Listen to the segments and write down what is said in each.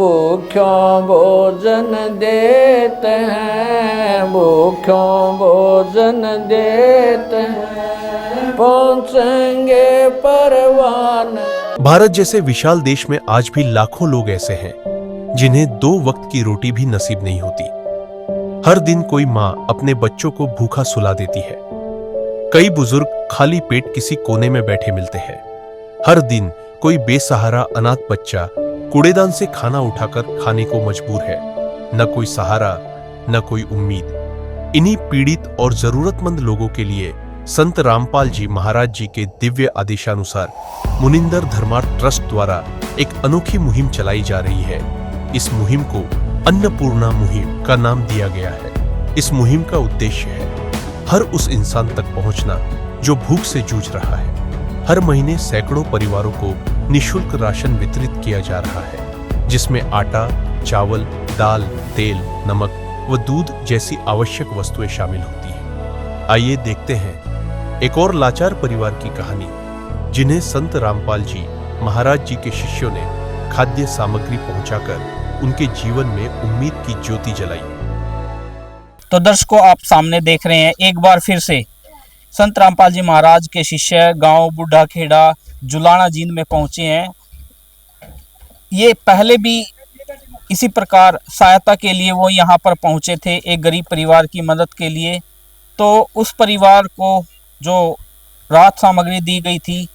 भूख्यों भोजन देते हैं, भूख्यों भोजन देते हैं, पहुँचेंगे परवान। भारत जैसे विशाल देश में आज भी लाखों लोग ऐसे हैं जिन्हें 2 वक्त की रोटी भी नसीब नहीं होती। हर दिन कोई माँ अपने बच्चों को भूखा सुला देती है। कई बुजुर्ग खाली पेट किसी कोने में बैठे मिलते हैं। हर दिन कोई बेसहारा अनाथ बच्चा कूड़ेदान से खाना उठाकर खाने को मजबूर है। न कोई सहारा, न कोई उम्मीद। इन्हीं पीड़ित और जरूरतमंद लोगों के लिए संत रामपाल जी महाराज जी के दिव्य आदेशानुसार मुनिंदर धर्मार्थ ट्रस्ट द्वारा एक अनोखी मुहिम चलाई जा रही है। इस मुहिम को अन्नपूर्णा मुहिम का नाम दिया गया है। इस मुहिम का उद्देश्य है हर उस इंसान तक पहुंचना जो भूख से जूझ रहा है। हर महीने सैकड़ों परिवारों को निःशुल्क राशन वितरित किया जा रहा है, जिसमें आटा, चावल, दाल, तेल, नमक व दूध जैसी आवश्यक वस्तुएं शामिल होती हैं। आइए देखते हैं एक और लाचार परिवार की कहानी, जिन्हें संत रामपाल जी महाराज जी के शिष्यों ने खाद्य सामग्री पहुंचाकर उनके जीवन में उम्मीद की ज्योति जलाई। तो दर्शकों, आप सामने देख रहे हैं एक बार फिर से संत रामपाल जी महाराज के शिष्य गांव बूढ़ा खेड़ा जुलाना जींद में पहुंचे हैं। ये पहले भी इसी प्रकार सहायता के लिए वो यहाँ पर पहुंचे थे, एक गरीब परिवार की मदद के लिए। तो उस परिवार को जो राहत सामग्री दी गई थी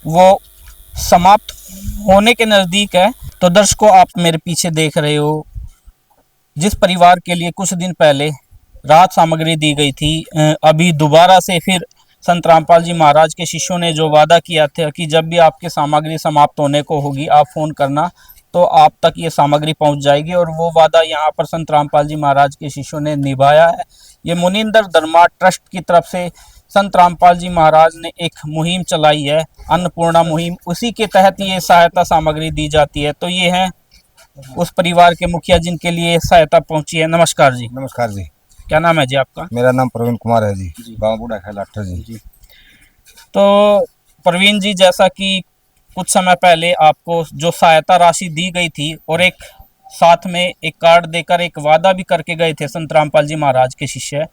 वो समाप्त होने के नज़दीक है। तो दर्शकों, आप मेरे पीछे देख रहे हो जिस परिवार के लिए कुछ दिन पहले राहत सामग्री दी गई थी, अभी दोबारा से फिर संत रामपाल जी महाराज के शिष्यों ने जो वादा किया था कि जब भी आपकी सामग्री समाप्त होने को होगी आप फ़ोन करना, तो आप तक ये सामग्री पहुंच जाएगी। और वो वादा यहाँ पर संत रामपाल जी महाराज के शिष्यों ने निभाया है। ये मुनिंदर धर्मार्थ ट्रस्ट की तरफ से संत रामपाल जी महाराज ने एक मुहिम चलाई है, अन्नपूर्णा मुहिम। उसी के तहत ये सहायता सामग्री दी जाती है। तो ये हैं उस परिवार के मुखिया जिनके लिए सहायता पहुंची है। नमस्कार जी। नमस्कार जी। क्या नाम है जी आपका? मेरा नाम प्रवीण कुमार है जी, गांव बूढ़ा खेड़ा जी। तो प्रवीण जी, जैसा कि कुछ समय पहले आपको जो सहायता राशि दी गई थी और एक साथ में एक कार्ड देकर एक वादा भी करके गए थे संत रामपाल जी महाराज के शिष्य,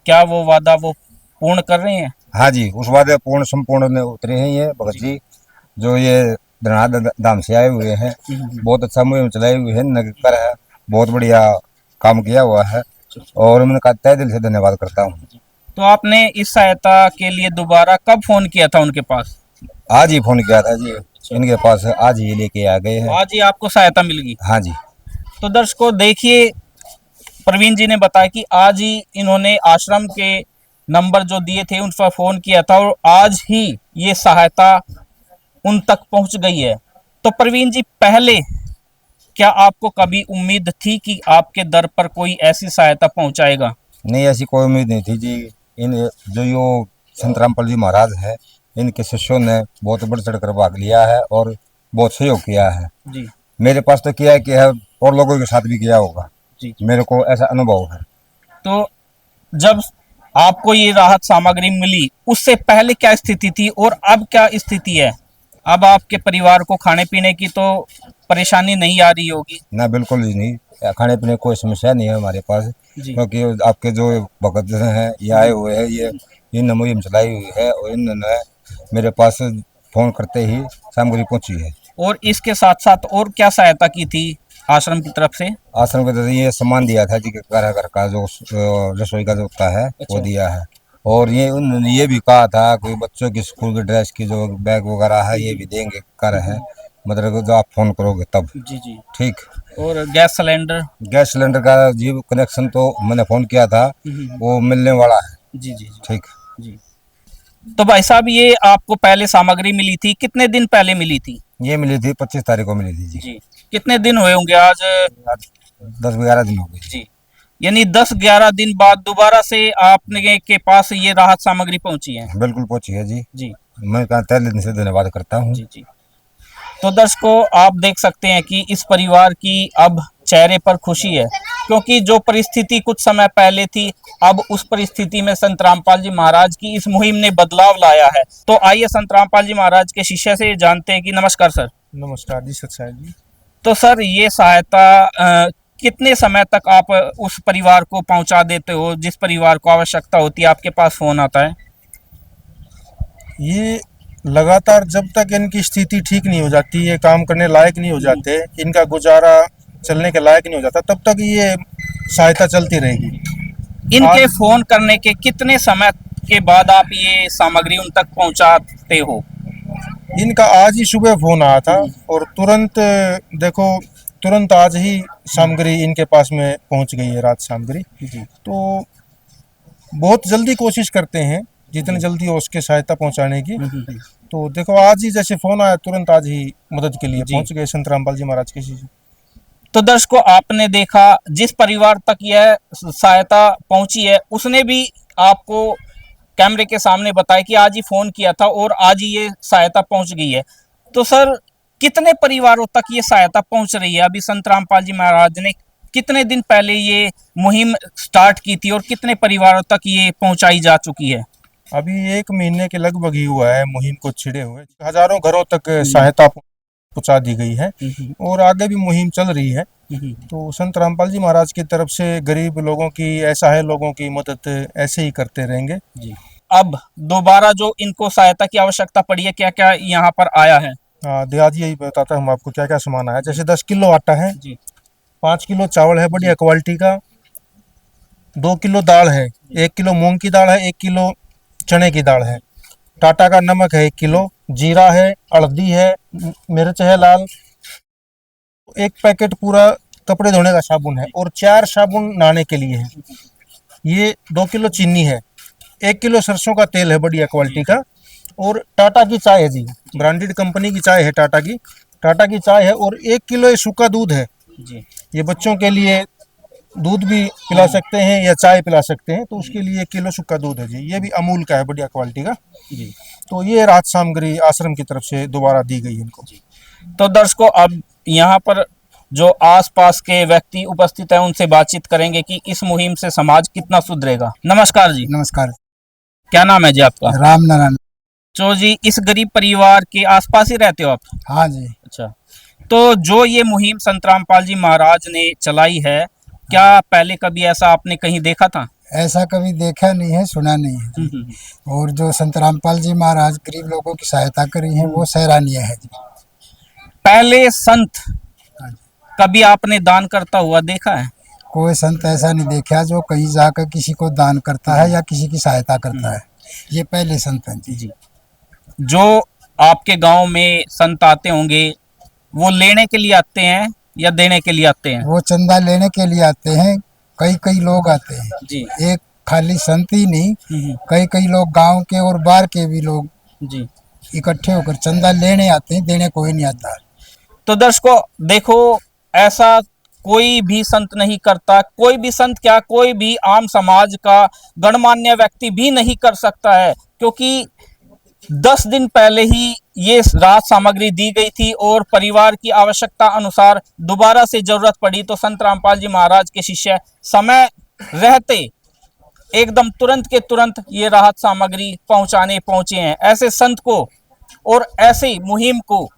क्या वो वादा वो पूर्ण कर रहे हैं? हाँ जी, उस वादे पूर्ण संपूर्ण उतरे हैं ये भगत जी, जो ये धनाद धाम से आए हुए हैं। बहुत अच्छा मुहिम चलाई हुई है, नगर है, बहुत बढ़िया काम किया हुआ है और मैं तहे दिल से धन्यवाद करता हूँ। तो आपने इस सहायता के लिए दोबारा कब फोन किया था उनके पास? आज ही फोन किया था जी इनके पास, आज ही लेके आ गए हैं। आज ही आपको सहायता मिल गई? हाँ जी। तो दर्शकों देखिए, प्रवीण जी ने बताया कि आज ही इन्होंने आश्रम के नंबर जो दिए थे उन पर फोन किया था और आज ही ये सहायता उन तक पहुंच गई है। तो प्रवीण जी, पहले क्या आपको कभी उम्मीद थी कि आपके दर पर कोई ऐसी सहायता पहुंचाएगा? नहीं, ऐसी कोई उम्मीद नहीं थी जी। इन जो यो संत रामपाल जी महाराज है, इनके शिष्यों ने बहुत बढ़ चढ़ कर भाग लिया है और बहुत सहयोग किया है जी। मेरे पास तो किया है कि है और लोगों के साथ भी किया होगा जी। मेरे को ऐसा अनुभव है। तो जब आपको ये राहत सामग्री मिली उससे पहले क्या स्थिति थी और अब क्या स्थिति है? अब आपके परिवार को खाने पीने की तो परेशानी नहीं आ रही होगी? ना, बिल्कुल ही नहीं, खाने पीने कोई समस्या नहीं है हमारे पास, क्योंकि आपके जो भगत हैं ये आए हुए हैं, ये इन मुहिम चलाई हुई है और इन्होंने मेरे पास फोन करते ही सामग्री पहुंची है। और इसके साथ साथ और क्या सहायता की थी आश्रम की तरफ से? आश्रम की तरफ से ये सामान दिया था जी, घर का जो रसोई का जो होता है वो दिया है। और ये उन्होंने ये भी कहा था कोई बच्चों की स्कूल की ड्रेस की जो बैग वगैरह है ये भी देंगे कर है, मतलब जो आप फोन करोगे तब। जी जी। ठीक। और गैस सिलेंडर का जी कनेक्शन तो मैंने फोन किया था, वो मिलने वाला है। जी जी। ठीक जी। तो भाई साहब, ये आपको पहले सामग्री मिली थी, कितने दिन पहले मिली थी? ये मिली थी 25 तारीख को मिली थी जी। कितने दिन हुए होंगे आज? 10-11 दिन हो गए जी। यानी 10-11 दिन बाद दोबारा से आपने के पास ये राहत सामग्री पहुंची है? बिल्कुल पहुंची है जी। जी। मैं तहे दिल से धन्यवाद करता हूँ। जी जी। तो दर्शकों, आप देख सकते हैं कि इस परिवार की अब चेहरे पर खुशी है, क्योंकि जो परिस्थिति कुछ समय पहले थी, अब उस परिस्थिति में संत रामपाल जी महाराज की इस मुहिम ने बदलाव लाया है। तो आइए संत रामपाल जी महाराज के शिष्य से जानते हैं कि नमस्कार सर। नमस्कार जी, सत्साई जी। तो सर ये सहायता कितने समय तक आप उस परिवार को पहुंचा देते हो जिस परिवार को आवश्यकता होती है, आपके पास फोन आता है? ये लगातार जब तक इनकी स्थिति ठीक नहीं हो जाती, ये काम करने लायक नहीं हो जाते, इनका गुजारा चलने के लायक नहीं हो जाता, तब तक ये सहायता चलती रहेगी। इनके फोन करने के कितने समय के बाद आप ये सामग्री उन तक पहुंचाते हो? इनका आज ही सुबह फोन आया था और तुरंत आज ही सामग्री इनके पास में पहुंच गई है, रात सामग्री। तो बहुत जल्दी कोशिश करते हैं जितनी जल्दी हो उसके सहायता पहुंचाने की। तो देखो आज ही जैसे फोन आया तुरंत आज ही मदद के लिए पहुंच गए संत रामपाल जी महाराज के शिष्य। तो दर्शकों, आपने देखा जिस परिवार तक यह सहायता पहुंची है उसने भी आपको कैमरे के सामने बताया कि आज ही फोन किया था और आज ही ये सहायता पहुंच गई है। तो सर कितने परिवारों तक ये सहायता पहुंच रही है? अभी संत रामपाल जी महाराज ने कितने दिन पहले ये मुहिम स्टार्ट की थी और कितने परिवारों तक ये पहुंचाई जा चुकी है? अभी 1 महीने के लगभग ही हुआ है मुहिम को छिड़े हुए, हजारों घरों तक सहायता पहुंचा दी गई है और आगे भी मुहिम चल रही है। तो संत रामपाल जी महाराज की तरफ से गरीब लोगों की, असहाय लोगों की मदद ऐसे ही करते रहेंगे। अब दोबारा जो इनको सहायता की आवश्यकता पड़ी है, क्या क्या यहाँ पर आया है? हाँ, दिहाज यही बताता हूँ आपको क्या क्या सामान आया। जैसे 10 किलो आटा है, 5 किलो चावल है बढ़िया क्वालिटी का, 2 किलो दाल है, 1 किलो मूंग की दाल है, 1 किलो चने की दाल है, टाटा का नमक है 1 किलो, जीरा है, हल्दी है, मिर्च है लाल, 1 पैकेट पूरा कपड़े धोने का साबुन है और 4 साबुन नहाने के लिए है। ये 2 किलो चीनी है, 1 किलो सरसों का तेल है बढ़िया क्वालिटी का, और टाटा की चाय है जी, ब्रांडेड कंपनी की चाय है, टाटा की चाय है, और 1 किलो सूखा दूध है जी। ये बच्चों के लिए दूध भी पिला सकते हैं या चाय पिला सकते हैं, तो उसके लिए 1 किलो सूखा दूध है जी। ये भी अमूल का है बढ़िया क्वालिटी का जी। तो ये राहत सामग्री आश्रम की तरफ से दोबारा दी गई इनको। तो दर्शकों, अब यहाँ पर जो आसपास के व्यक्ति उपस्थित हैं उनसे बातचीत करेंगे कि इस मुहिम से समाज कितना सुधरेगा। नमस्कार जी। नमस्कार। क्या नाम है जी आपका? राम नारायण। तो जी इस गरीब परिवार के आसपास ही रहते हो आप? हाँ जी। अच्छा, तो जो ये मुहिम संत रामपाल जी महाराज ने चलाई है, क्या पहले कभी ऐसा आपने कहीं देखा था? ऐसा कभी देखा नहीं है, सुना नहीं है। और जो संत रामपाल जी महाराज गरीब लोगों की सहायता करी है वो सराहनीय है जी। पहले संत कभी आपने दान करता हुआ देखा है? कोई संत ऐसा नहीं देखा जो कहीं जाकर किसी को दान करता है या किसी की सहायता करता है, ये पहले संत हैं जी। जो आपके गांव में संत आते होंगे वो लेने के लिए आते हैं या देने के लिए आते हैं? वो चंदा लेने के लिए आते हैं, कई लोग आते हैं जी। एक खाली संत ही नहीं, कई लोग गांव के और बाहर के भी लोग जी इकट्ठे होकर चंदा लेने आते हैं, देने कोई नहीं आता। तो दर्शकों देखो, ऐसा कोई भी संत नहीं करता, कोई भी संत क्या, कोई भी आम समाज का गणमान्य व्यक्ति भी नहीं कर सकता है, क्योंकि 10 दिन पहले ही ये राहत सामग्री दी गई थी और परिवार की आवश्यकता अनुसार दोबारा से जरूरत पड़ी तो संत रामपाल जी महाराज के शिष्य समय रहते एकदम तुरंत के तुरंत ये राहत सामग्री पहुंचे हैं। ऐसे संत को और ऐसे मुहिम को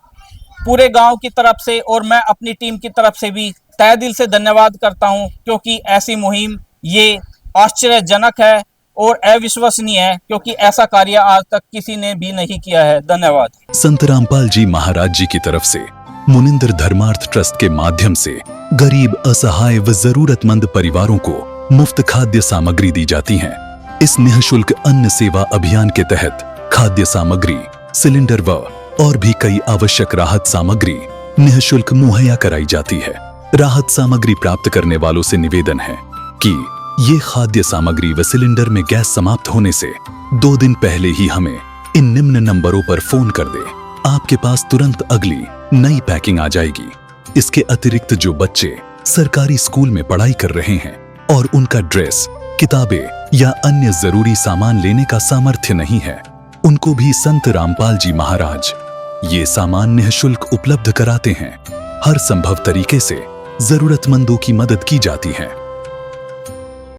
पूरे गांव की तरफ से और मैं अपनी टीम की तरफ से भी तहे दिल से धन्यवाद करता हूं, क्योंकि ऐसी मुहिम ये आश्चर्यजनक है और अविश्वसनीय है, क्योंकि ऐसा कार्य आज तक किसी ने भी नहीं किया है। धन्यवाद। संत रामपाल जी महाराज जी की तरफ से मुनिंद्र धर्मार्थ ट्रस्ट के माध्यम से गरीब, असहाय व जरूरतमंद परिवारों को मुफ्त खाद्य सामग्री दी जाती है। इस निःशुल्क अन्न सेवा अभियान के तहत खाद्य सामग्री, सिलेंडर व और भी कई आवश्यक राहत सामग्री निःशुल्क मुहैया कराई जाती है। राहत सामग्री प्राप्त करने वालों से निवेदन है कि ये खाद्य सामग्री व सिलेंडर में गैस समाप्त होने से 2 दिन पहले ही हमें इन निम्न नंबरों पर फोन कर दे। आपके पास तुरंत अगली नई पैकिंग आ जाएगी। इसके अतिरिक्त जो बच्चे सरकारी स्कूल में पढ़ाई कर रहे हैं और उनका ड्रेस, किताबें या अन्य जरूरी सामान लेने का सामर्थ्य नहीं है, उनको भी संत रामपाल जी महाराज ये सामान निःशुल्क उपलब्ध कराते हैं। हर संभव तरीके से जरूरतमंदों की मदद की जाती है।